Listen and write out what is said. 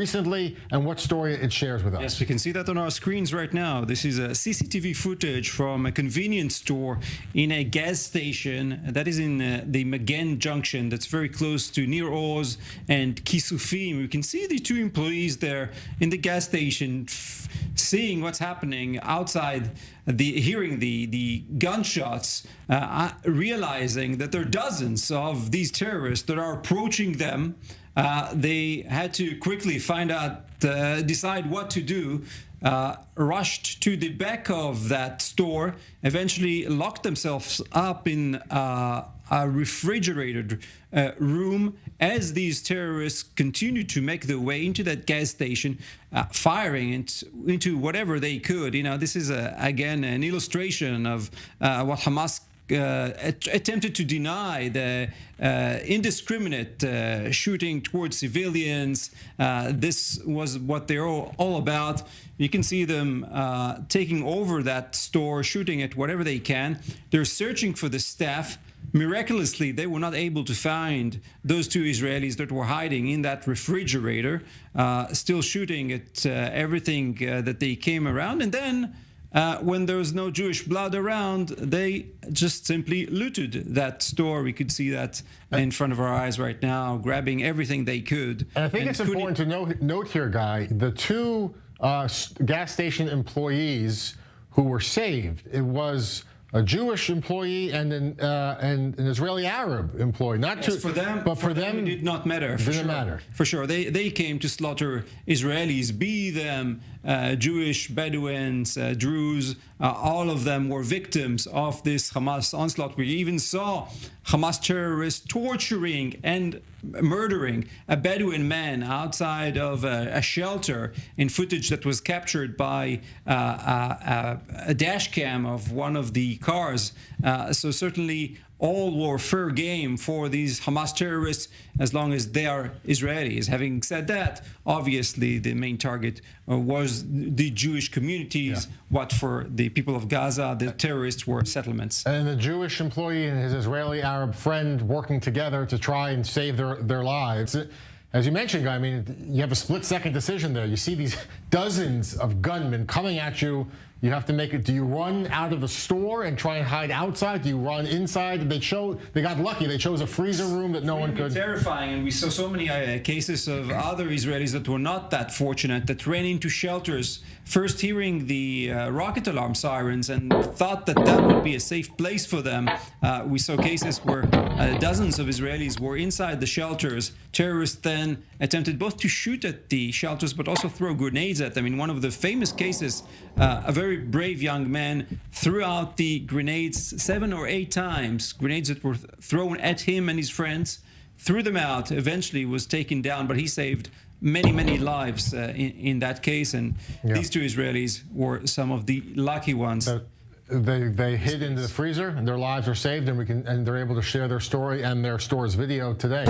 recently and what story it shares with us. Yes, we can see that on our screens right now. This is a CCTV footage from a convenience store in a gas station that is in the Magen Junction that's very close to Nir Oz and Kisufim. We can see the two employees there in the gas station seeing what's happening outside, hearing the gunshots, realizing that there are dozens of these terrorists that are approaching them. They had to quickly decide what to do, rushed to the back of that store, eventually locked themselves up in a refrigerated room as these terrorists continued to make their way into that gas station, firing into whatever they could. You know, this is, again, an illustration of what Hamas attempted to deny, the indiscriminate shooting towards civilians. This was what they're all about. You can see them taking over that store, shooting at whatever they can. They're searching for the staff. Miraculously, they were not able to find those two Israelis that were hiding in that refrigerator, still shooting at everything that they came around. And then when there was no Jewish blood around, they just simply looted that store. We could see that in front of our eyes right now, grabbing everything they could. And I think it's important to note here, Guy, the two gas station employees who were saved, it was a Jewish employee and an Israeli Arab employee. Not yes, for them, but for them, it did not matter. For sure, they came to slaughter Israelis, be them Jewish, Bedouins, Druze. All of them were victims of this Hamas onslaught. We even saw Hamas terrorists torturing and murdering a Bedouin man outside of a shelter in footage that was captured by a dash cam of one of the cars. So certainly all were fair game for these Hamas terrorists as long as they are Israelis. Having said that, obviously the main target was the Jewish communities. What for the people of Gaza, the terrorists were settlements. And the Jewish employee and his Israeli Arab friend working together to try and save their lives. As you mentioned, Guy, I mean, you have a split-second decision there. You see these dozens of gunmen coming at you. You have to make it. Do you run out of the store and try and hide outside? Do you run inside? They got lucky. They chose a freezer room that no one could. Terrifying, and we saw so many cases of other Israelis that were not that fortunate, that ran into shelters, first hearing the rocket alarm sirens and thought that that would be a safe place for them. We saw cases where dozens of Israelis were inside the shelters. Terrorists then attempted both to shoot at the shelters but also throw grenades at them. In one of the famous cases, a very brave young man threw out the grenades 7 or 8 times, grenades that were thrown at him and his friends, threw them out, eventually was taken down, but he saved many lives in that case. And these two Israelis were some of the lucky ones. They hid into the freezer and their lives are saved, and they're able to share their story and their store's video today.